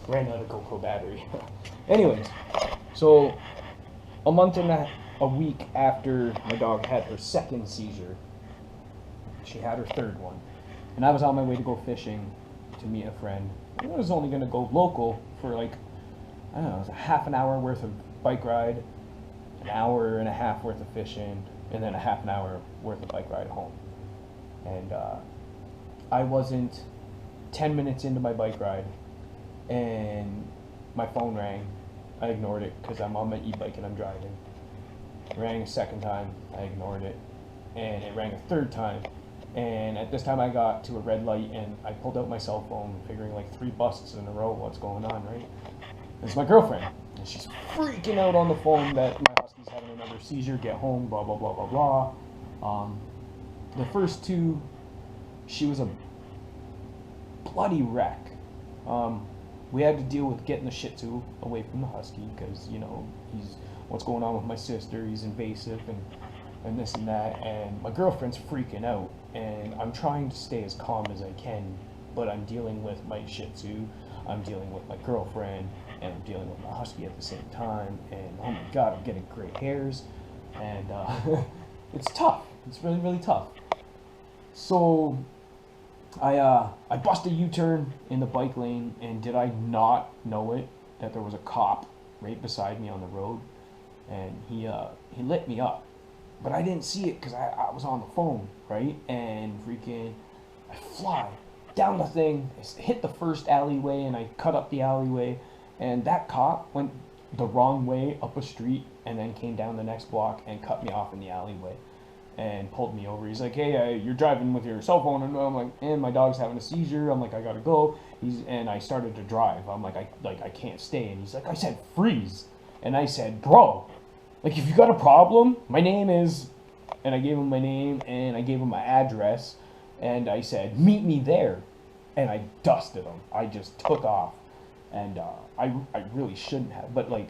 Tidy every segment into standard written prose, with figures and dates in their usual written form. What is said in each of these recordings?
ran out of GoPro battery. Anyways, so a month and a week after my dog had her second seizure, she had her third one. And I was on my way to go fishing to meet a friend. I was only going to go local for like, I don't know, it was a half an hour worth of bike ride, an hour and a half worth of fishing, and then a half an hour worth of bike ride home. And I wasn't 10 minutes into my bike ride, and my phone rang. I ignored it because I'm on my e-bike and I'm driving. It rang a second time, I ignored it, and it rang a third time. And at this time I got to a red light and I pulled out my cell phone, figuring like 3 busts in a row, what's going on, right? It's my girlfriend, and she's freaking out on the phone that my husky's having another seizure, get home, blah, blah, blah, blah, blah. The first two, she was a bloody wreck. We had to deal with getting the Shih Tzu away from the husky because, you know, he's what's going on with my sister, he's invasive and this and that, and my girlfriend's freaking out, and I'm trying to stay as calm as I can, but I'm dealing with my Shih Tzu, I'm dealing with my girlfriend, and I'm dealing with my husky at the same time, and oh my god, I'm getting gray hairs, and it's tough. It's really, really tough. So I bust a U-turn in the bike lane, and did I not know it that there was a cop right beside me on the road, and he lit me up, but I didn't see it because I was on the phone, right? And freaking, I fly down the thing, hit the first alleyway, and I cut up the alleyway, and that cop went the wrong way up a street and then came down the next block and cut me off in the alleyway and pulled me over. He's like, hey, you're driving with your cell phone, and I'm like, and my dog's having a seizure. I'm like, I gotta go. And I started to drive. I'm like, I can't stay. And he's like, I said freeze. And I said, bro, like, if you got a problem, my name is, and I gave him my name and I gave him my address, and I said, meet me there. And I dusted him. I just took off. And I really shouldn't have, but like,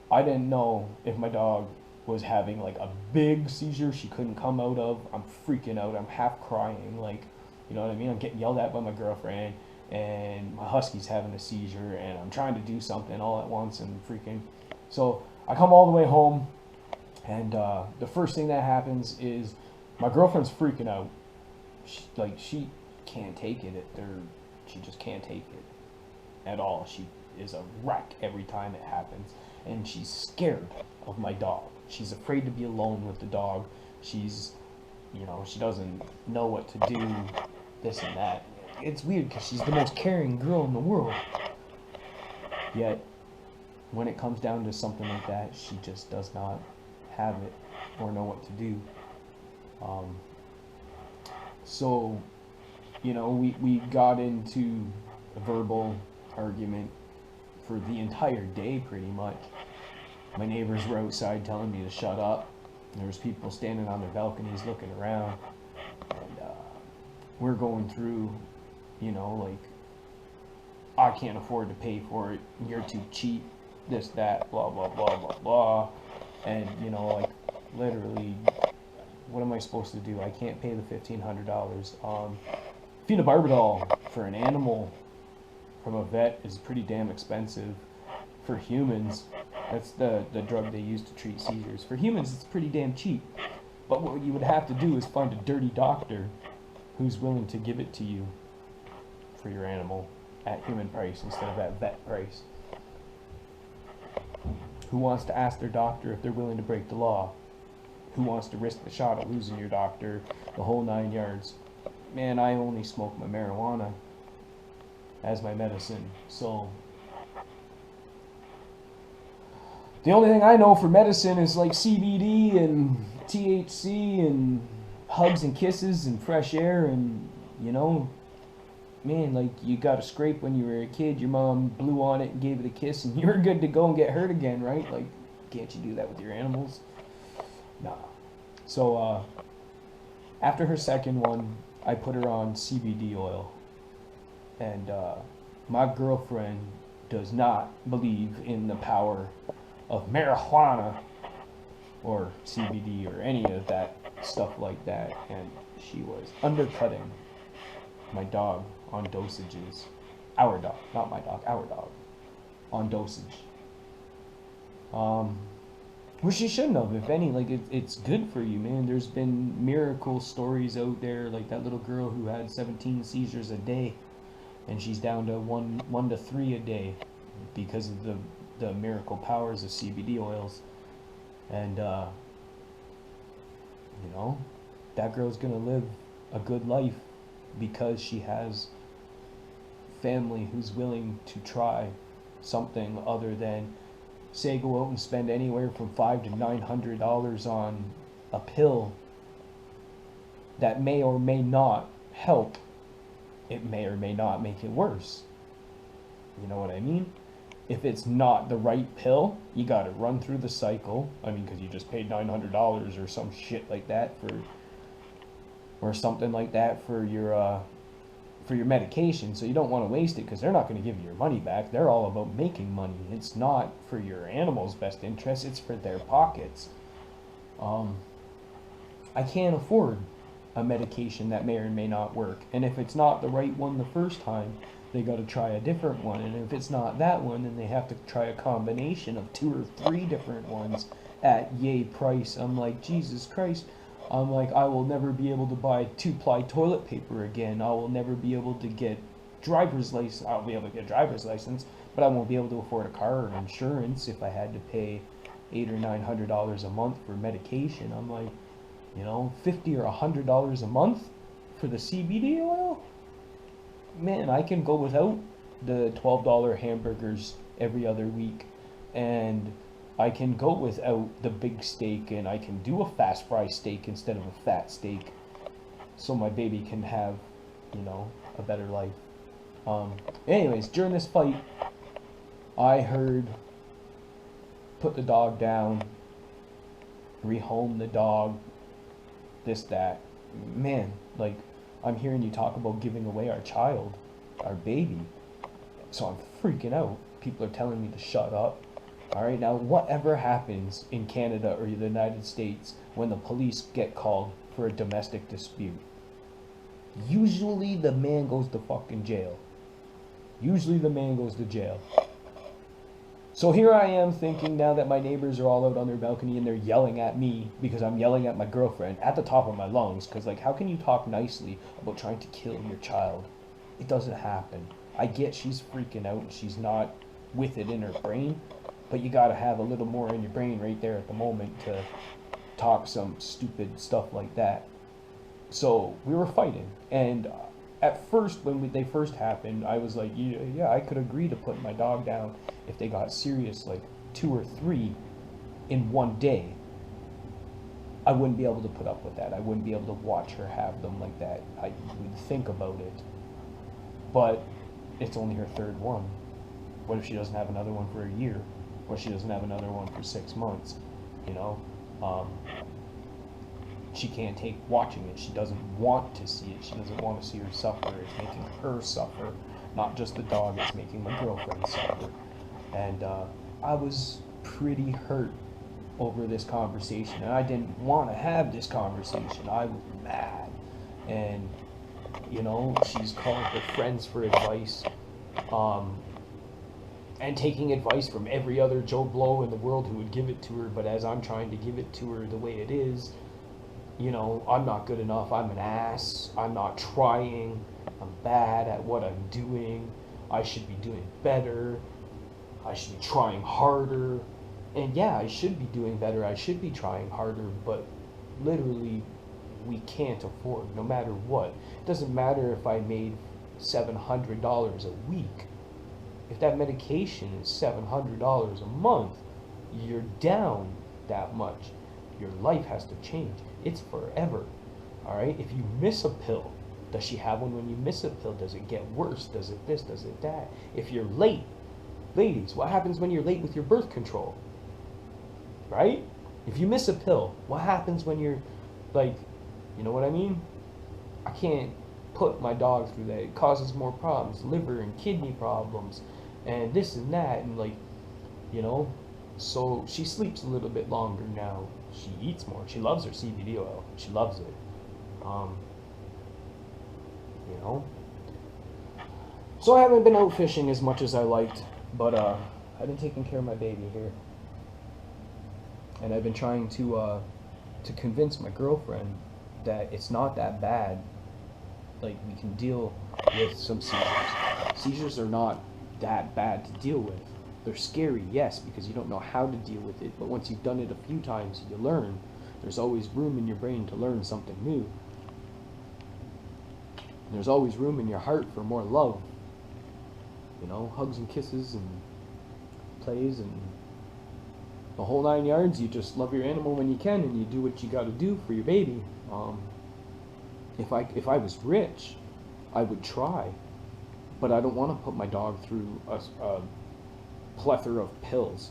I didn't know if my dog was having like a big seizure she couldn't come out of. I'm freaking out. I'm half crying. Like, you know what I mean? I'm getting yelled at by my girlfriend, and my husky's having a seizure, and I'm trying to do something all at once, and freaking. So I come all the way home, and the first thing that happens is my girlfriend's freaking out. She can't take it. She just can't take it at all. She is a wreck every time it happens, and she's scared of my dog. She's afraid to be alone with the dog. She's, you know, she doesn't know what to do, this and that. It's weird because she's the most caring girl in the world. Yet, when it comes down to something like that, she just does not have it or know what to do. So, you know, we got into a verbal argument for the entire day, pretty much. My neighbors were outside telling me to shut up. There was people standing on their balconies looking around, and we're going through, you know, like, I can't afford to pay for it, you're too cheap, this, that, blah, blah, blah, blah, blah. And, you know, like, literally, what am I supposed to do? I can't pay the $1,500. Phenobarbital for an animal from a vet is pretty damn expensive. For humans, that's the drug they use to treat seizures. For humans, it's pretty damn cheap. But what you would have to do is find a dirty doctor who's willing to give it to you for your animal at human price instead of at vet price. Who wants to ask their doctor if they're willing to break the law? Who wants to risk the shot of losing your doctor, the whole 9 yards? Man, I only smoke my marijuana as my medicine, so the only thing I know for medicine is like CBD and THC and hugs and kisses and fresh air, and, you know, man, like, you got a scrape when you were a kid, your mom blew on it and gave it a kiss, and you were good to go and get hurt again, right? Like, can't you do that with your animals? Nah. So, after her second one, I put her on CBD oil, and my girlfriend does not believe in the power of marijuana or CBD or any of that stuff like that, and she was undercutting my dog on dosages. Our dog, not my dog, our dog. on dosage. Which she shouldn't have, if any. Like, it's good for you, man. There's been miracle stories out there, like that little girl who had 17 seizures a day, and she's down to one to three a day because of the miracle powers of CBD oils. And you know, that girl's gonna live a good life because she has family who's willing to try something other than, say, go out and spend anywhere from $500 to $900 on a pill that may or may not help. It may or may not make it worse. You know what I mean? If it's not the right pill, you gotta run through the cycle. I mean, because you just paid $900 or some shit like that or something like that for your medication, so you don't want to waste it because they're not going to give you your money back. They're all about making money. It's not for your animal's best interest, it's for their pockets. I can't afford a medication that may or may not work, and if it's not the right one the first time, they got to try a different one, and if it's not that one, then they have to try a combination of 2 or 3 different ones at yay price. I'm like, Jesus Christ. I'm like, I will never be able to buy 2-ply toilet paper again. I will never be able to get driver's license. I'll be able to get a driver's license, but I won't be able to afford a car or insurance if I had to pay $800 or $900 a month for medication. I'm like, you know, $50 or $100 a month for the CBD oil? Man, I can go without the $12 hamburgers every other week, and I can go without the big steak, and I can do a fast fry steak instead of a fat steak, so my baby can have, you know, a better life. Anyways, during this fight, I heard, put the dog down, rehome the dog, this, that. Man, like, I'm hearing you talk about giving away our child, our baby, so I'm freaking out. People are telling me to shut up. Alright, now whatever happens in Canada or the United States when the police get called for a domestic dispute, usually the man goes to fucking jail. Usually the man goes to jail. So here I am thinking now that my neighbors are all out on their balcony and they're yelling at me because I'm yelling at my girlfriend at the top of my lungs, because, like, how can you talk nicely about trying to kill your child? It doesn't happen. I get she's freaking out and she's not with it in her brain, but you gotta have a little more in your brain right there at the moment to talk some stupid stuff like that. So we were fighting, and at first, when they first happened, I was like, yeah, I could agree to put my dog down if they got serious, like 2 or 3 in one day. I wouldn't be able to put up with that. I wouldn't be able to watch her have them like that. I would think about it. But it's only her 3rd one. What if she doesn't have another one for a year? Or she doesn't have another one for 6 months? You know? She can't take watching it. She doesn't want to see it. She doesn't want to see her suffer. It's making her suffer. Not just the dog, it's making my girlfriend suffer. And I was pretty hurt over this conversation. And I didn't want to have this conversation. I was mad. And, you know, she's called her friends for advice. And taking advice from every other Joe Blow in the world who would give it to her. But as I'm trying to give it to her the way it is, you know, I'm not good enough, I'm an ass, I'm not trying, I'm bad at what I'm doing, I should be doing better, I should be trying harder. And yeah, I should be doing better, I should be trying harder, but literally we can't afford, no matter what. It doesn't matter if I made $700 a week. If that medication is $700 a month, you're down that much. Your life has to change. It's forever. Alright? If you miss a pill, does she have one when you miss a pill? Does it get worse? Does it this? Does it that? If you're late, ladies, what happens when you're late with your birth control? Right? If you miss a pill, what happens when you're, like, you know what I mean? I can't put my dog through that. It causes more problems, liver and kidney problems, and this and that, and, like, you know. So she sleeps a little bit longer now. She eats more. She loves her CBD oil. She loves it. You know. So I haven't been out fishing as much as I liked, but I've been taking care of my baby here, and I've been trying to convince my girlfriend that it's not that bad. Like, we can deal with some seizures. Seizures are not that bad to deal with. They're scary, yes, because you don't know how to deal with it, but once you've done it a few times, you learn. There's always room in your brain to learn something new. There's always room in your heart for more love. You know, hugs and kisses and plays and the whole 9 yards. You just love your animal when you can, and you do what you got to do for your baby. If I was rich, I would try, but I don't want to put my dog through a plethora of pills.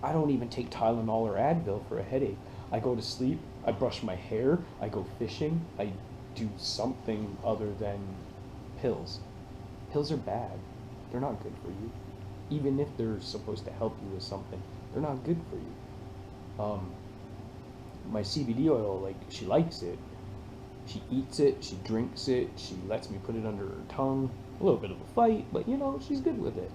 I don't even take Tylenol or Advil for a headache. I go to sleep, I brush my hair, I go fishing, I do something other than pills. Pills are bad. They're not good for you. Even if they're supposed to help you with something, they're not good for you. My CBD oil, like, she likes it. She eats it, she drinks it, she lets me put it under her tongue. A little bit of a fight, but you know, she's good with it.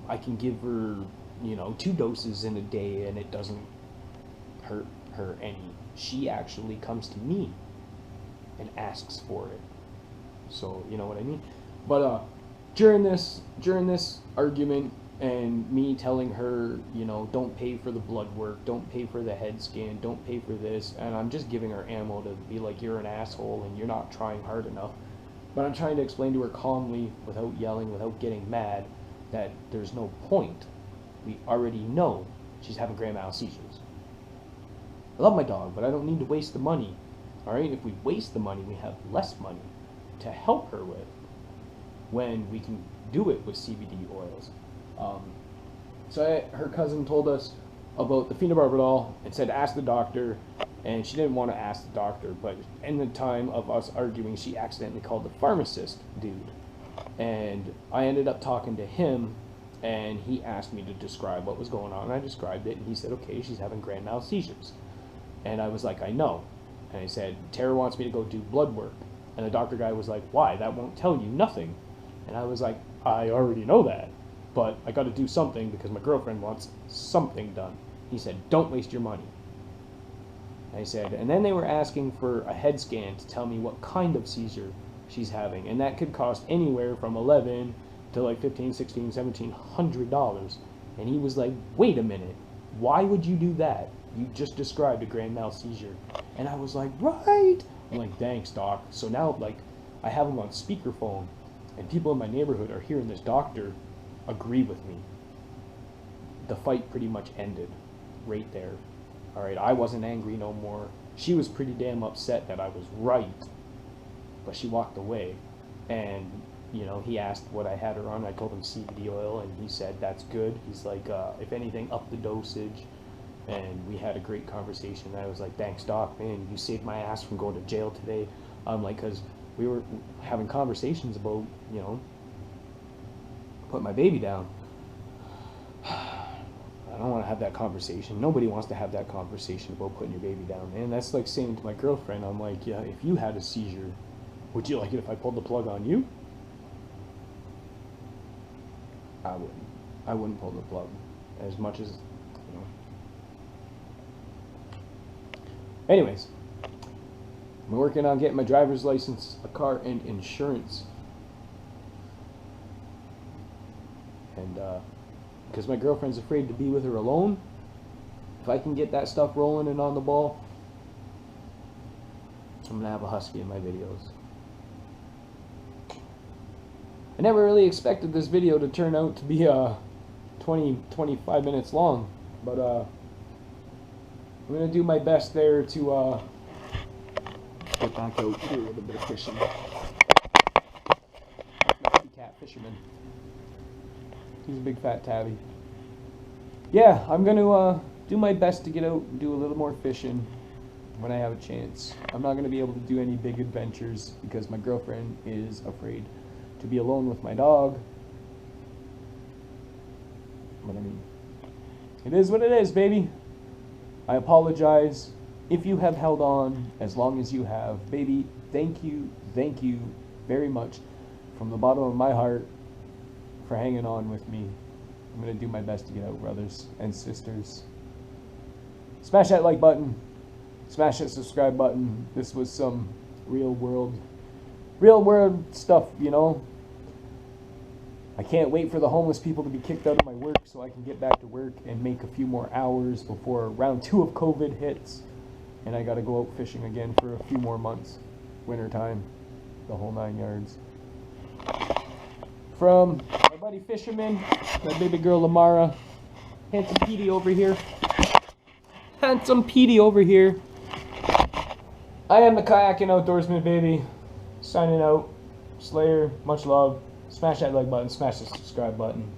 I can give her, 2 doses in a day and it doesn't hurt her any. She actually comes to me and asks for it. So, you know what I mean? But during this argument and me telling her, don't pay for the blood work, don't pay for the head scan, don't pay for this, and I'm just giving her ammo to be like, you're an asshole and you're not trying hard enough. But I'm trying to explain to her calmly, without yelling, without getting mad, that there's no point. We already know she's having grand mal seizures. I love my dog, but I don't need to waste the money. Alright, if we waste the money, we have less money to help her with when we can do it with CBD oils. Her cousin told us about the phenobarbital and said ask the doctor, and she didn't want to ask the doctor, but in the time of us arguing, she accidentally called the pharmacist dude, and I ended up talking to him, and he asked me to describe what was going on, and I described it, and he said, okay, she's having grand mal seizures. And I was like, I know. And I said, Tara wants me to go do blood work. And the doctor guy was like, why? That won't tell you nothing. And I was like, I already know that, but I got to do something because my girlfriend wants something done. He said, don't waste your money. I said, and then they were asking for a head scan to tell me what kind of seizure she's having, and that could cost anywhere from $11 to like $1,500, $1,600, $1,700. And he was like, wait a minute, why would you do that? You just described a grand mal seizure. And I was like, right. I'm like, thanks, doc. So now, like, I have him on speakerphone, and people in my neighborhood are hearing this doctor agree with me. The fight pretty much ended right there. All right, I wasn't angry no more. She was pretty damn upset that I was right, but she walked away. And, he asked what I had her on. I told him CBD oil, and he said, that's good. He's like, if anything, up the dosage. And we had a great conversation. I was like, thanks, doc, man, you saved my ass from going to jail today. Like, because we were having conversations about, put my baby down. I don't want to have that conversation. Nobody wants to have that conversation about putting your baby down, man. That's like saying to my girlfriend, I'm like, yeah, if you had a seizure, would you like it if I pulled the plug on you? I wouldn't. I wouldn't pull the plug. As much as, Anyways, I'm working on getting my driver's license, a car, and insurance. And, because my girlfriend's afraid to be with her alone, if I can get that stuff rolling and on the ball, I'm going to have a husky in my videos. I never really expected this video to turn out to be 25 minutes long, but I'm going to do my best there to get back out here with a bit of fishing. Nasty cat fisherman. He's a big fat tabby. Yeah, I'm going to do my best to get out and do a little more fishing when I have a chance. I'm not going to be able to do any big adventures because my girlfriend is afraid to be alone with my dog. But I mean, it is what it is, baby. I apologize if you have held on as long as you have. Baby, thank you very much from the bottom of my heart for hanging on with me I'm going to do my best to get out, brothers and sisters. Smash that like button. Smash that subscribe button. This was some real world stuff, you know. I can't wait for the homeless people to be kicked out of my work so I can get back to work and make a few more hours before round 2 of COVID hits. And I got to go out fishing again for a few more months. Wintertime. The whole 9 yards. From my buddy Fisherman, my baby girl Lamara, Handsome Petey over here. Handsome Petey over here. I am the Kayaking Outdoorsman, baby. Signing out. Slayer, much love. Smash that like button, smash the subscribe button.